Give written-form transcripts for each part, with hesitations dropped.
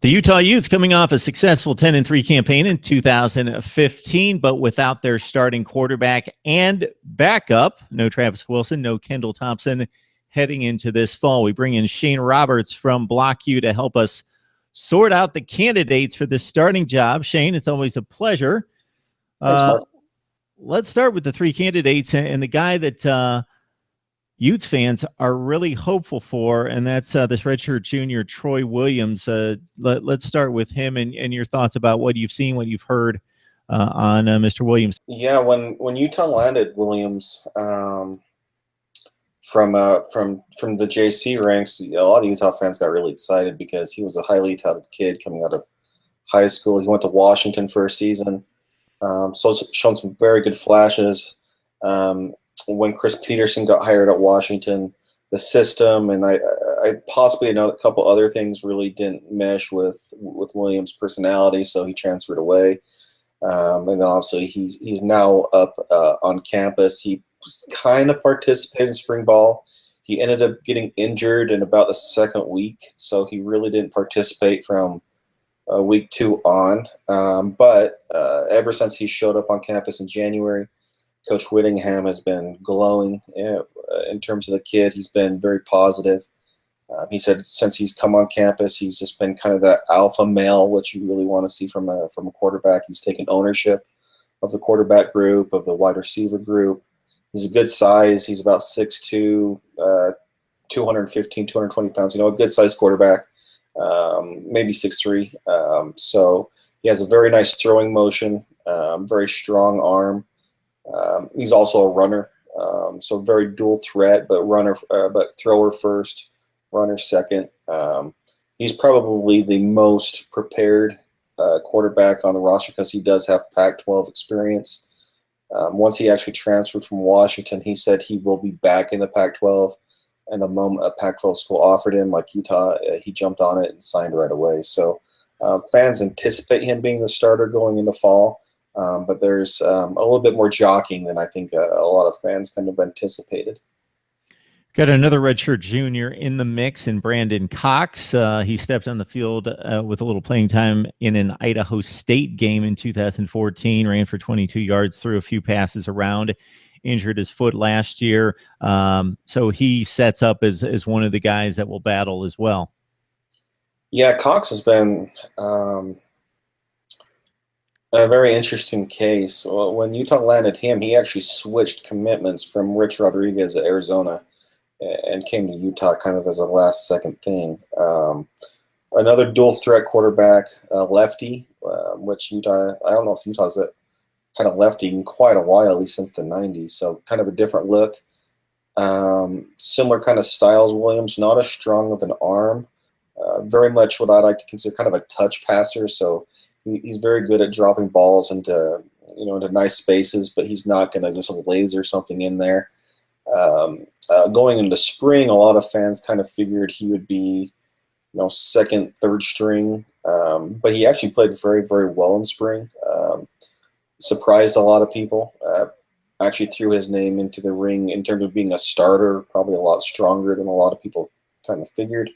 The Utah Utes coming off a successful 10-3 campaign in 2015, but without their starting quarterback and backup, no Travis Wilson, no Kendall Thompson, heading into this fall. We bring in Shane Roberts from Block U to help us sort out the candidates for this starting job. Shane, it's always a pleasure. Thanks, Mark. Let's start with the three candidates and the guy that Utes fans are really hopeful for, and that's this redshirt junior, Troy Williams. Let's start with him and your thoughts about what you've seen, what you've heard on Mr. Williams. Yeah, when Utah landed Williams from the JC ranks, a lot of Utah fans got really excited because he was a highly touted kid coming out of high school. He went to Washington for a season, so shown some very good flashes. When Chris Peterson got hired at Washington, the system and I possibly know a couple other things really didn't mesh with Williams' personality, so he transferred away. And then obviously he's now up on campus. He kind of participated in spring ball. He ended up getting injured in about the second week, so he really didn't participate from week 2 on. But ever since he showed up on campus in January, Coach Whittingham has been glowing in terms of the kid. He's been very positive. He said since he's come on campus, he's just been kind of that alpha male, which you really want to see from a quarterback. He's taken ownership of the quarterback group, of the wide receiver group. He's a good size. He's about 6'2", 215, 220 pounds. A good size quarterback, maybe 6'3". So he has a very nice throwing motion, very strong arm. He's also a runner, so very dual threat, but thrower first, runner second. He's probably the most prepared quarterback on the roster because he does have Pac-12 experience. Once he actually transferred from Washington, he said he will be back in the Pac-12, and the moment a Pac-12 school offered him, like Utah, he jumped on it and signed right away. So fans anticipate him being the starter going into fall. But there's a little bit more jockeying than I think a lot of fans kind of anticipated. Got another redshirt junior in the mix in Brandon Cox. He stepped on the field with a little playing time in an Idaho State game in 2014, ran for 22 yards, threw a few passes around, injured his foot last year. So he sets up as one of the guys that will battle as well. Yeah, Cox has been a very interesting case. When Utah landed him, he actually switched commitments from Rich Rodriguez at Arizona and came to Utah kind of as a last-second thing. Another dual-threat quarterback, lefty, which Utah, I don't know if Utah's had a lefty in quite a while, at least since the 90s, so kind of a different look. Similar kind of styles, Williams, not as strong of an arm. Very much what I like to consider kind of a touch passer, so he's very good at dropping balls into nice spaces, but he's not going to just laser something in there. Going into spring, a lot of fans kind of figured he would be, second, third string, but he actually played very, very well in spring. Surprised a lot of people. Actually threw his name into the ring in terms of being a starter, probably a lot stronger than a lot of people kind of figured.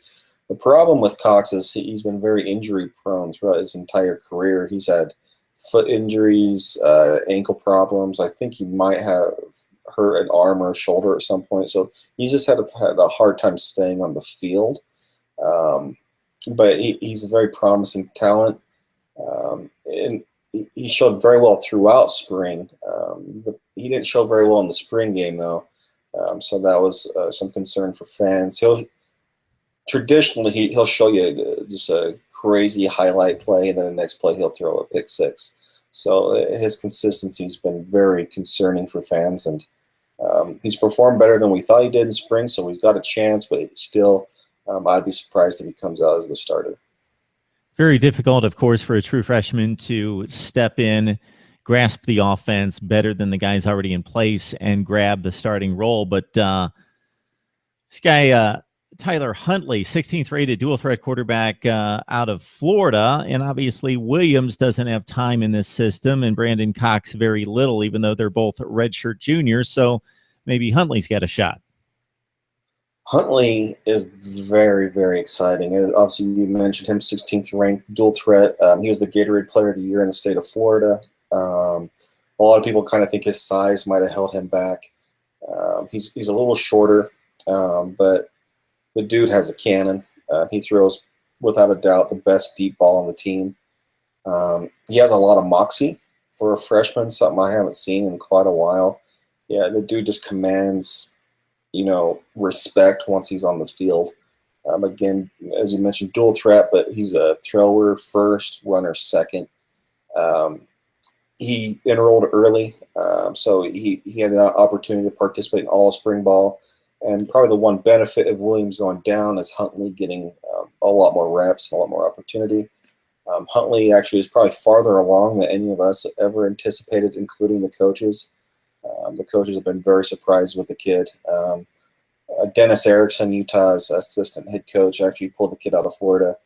The problem with Cox is he's been very injury prone throughout his entire career. He's had foot injuries, ankle problems. I think he might have hurt an arm or a shoulder at some point. So he's just had a hard time staying on the field. But he's a very promising talent. And he showed very well throughout spring. He didn't show very well in the spring game, though. So that was some concern for fans. Traditionally, he'll show you just a crazy highlight play, and then the next play he'll throw a pick six. So his consistency has been very concerning for fans, and he's performed better than we thought he did in spring, so he's got a chance, but still, I'd be surprised if he comes out as the starter. Very difficult, of course, for a true freshman to step in, grasp the offense better than the guys already in place, and grab the starting role. But this guy, Tyler Huntley, 16th rated dual threat quarterback out of Florida. And obviously Williams doesn't have time in this system, and Brandon Cox very little, even though they're both redshirt juniors. So maybe Huntley's got a shot. Huntley is very, very exciting. Obviously, you mentioned him, 16th ranked, dual threat. He was the Gatorade Player of the Year in the state of Florida. A lot of people kind of think his size might have held him back. He's a little shorter, but the dude has a cannon. He throws, without a doubt, the best deep ball on the team. He has a lot of moxie for a freshman, something I haven't seen in quite a while. Yeah, the dude just commands, respect once he's on the field. Again, as you mentioned, dual threat, but he's a thrower first, runner second. He enrolled early, so he had an opportunity to participate in all spring ball. And probably the one benefit of Williams going down is Huntley getting a lot more reps, a lot more opportunity. Huntley actually is probably farther along than any of us ever anticipated, including the coaches. The coaches have been very surprised with the kid. Dennis Erickson, Utah's assistant head coach, actually pulled the kid out of Florida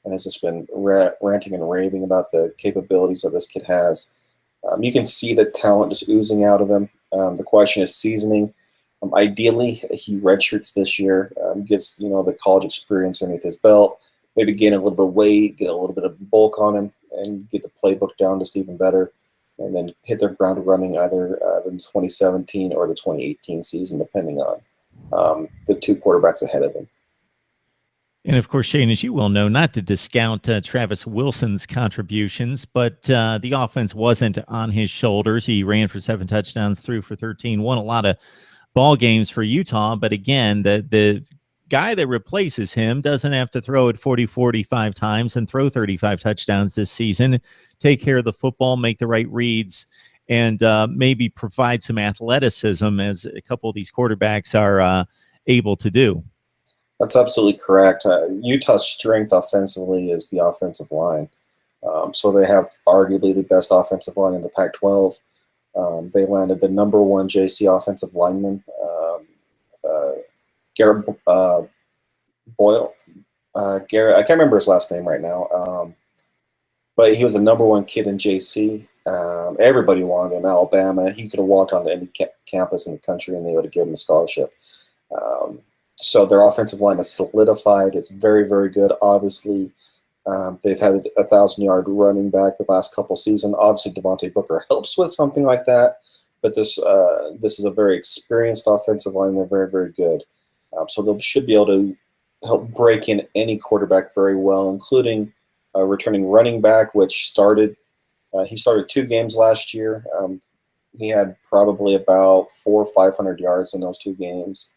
and has just been ranting and raving about the capabilities that this kid has. You can see the talent just oozing out of him. The question is seasoning. Ideally, he redshirts this year, gets the college experience underneath his belt, maybe gain a little bit of weight, get a little bit of bulk on him, and get the playbook down just even better, and then hit their ground running either the 2017 or the 2018 season, depending on the two quarterbacks ahead of him. And of course, Shane, as you well know, not to discount Travis Wilson's contributions, but the offense wasn't on his shoulders. He ran for 7 touchdowns, threw for 13, won a lot of ball games for Utah. But again, the guy that replaces him doesn't have to throw it 45 times and throw 35 touchdowns this season. Take care of the football, make the right reads, and maybe provide some athleticism as a couple of these quarterbacks are able to do. That's absolutely correct. Utah's strength offensively is the offensive line. So they have arguably the best offensive line in the Pac-12. They landed the #1 JC offensive lineman, Garrett Boyle. Garrett, I can't remember his last name right now, but he was the #1 kid in JC. Everybody wanted him. Alabama. He could have walked onto any campus in the country, and they would have given him a scholarship. So their offensive line is solidified. It's very, very good. Obviously, they've had a 1,000-yard running back the last couple seasons. Obviously, Devontae Booker helps with something like that. But this is a very experienced offensive line. They're very, very good. So they should be able to help break in any quarterback very well, including a returning running back, which started. He started 2 games last year. He had probably about 400 or 500 yards in those 2 games.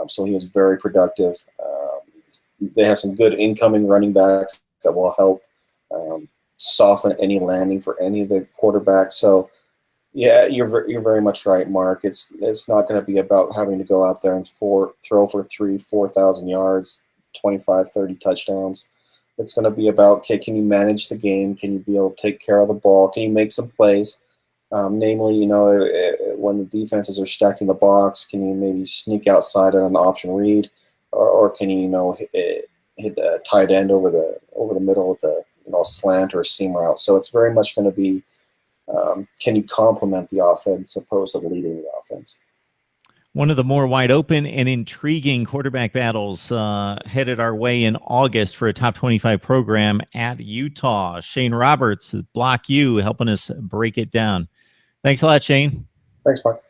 So he was very productive. They have some good incoming running backs that will help soften any landing for any of the quarterbacks. So, yeah, you're very much right, Mark. It's not going to be about having to go out there and throw for 3,000-4,000 yards, 25, 30 touchdowns. It's going to be about, okay, can you manage the game? Can you be able to take care of the ball? Can you make some plays? Namely, when the defenses are stacking the box, can you maybe sneak outside on an option read, or can you hit a tight end over the middle with a slant or a seam route? So it's very much going to be can you complement the offense opposed to leading the offense. One of the more wide open and intriguing quarterback battles headed our way in August for a top 25 program at Utah. Shane Roberts, Block U, helping us break it down. Thanks a lot, Shane. Thanks, Mark.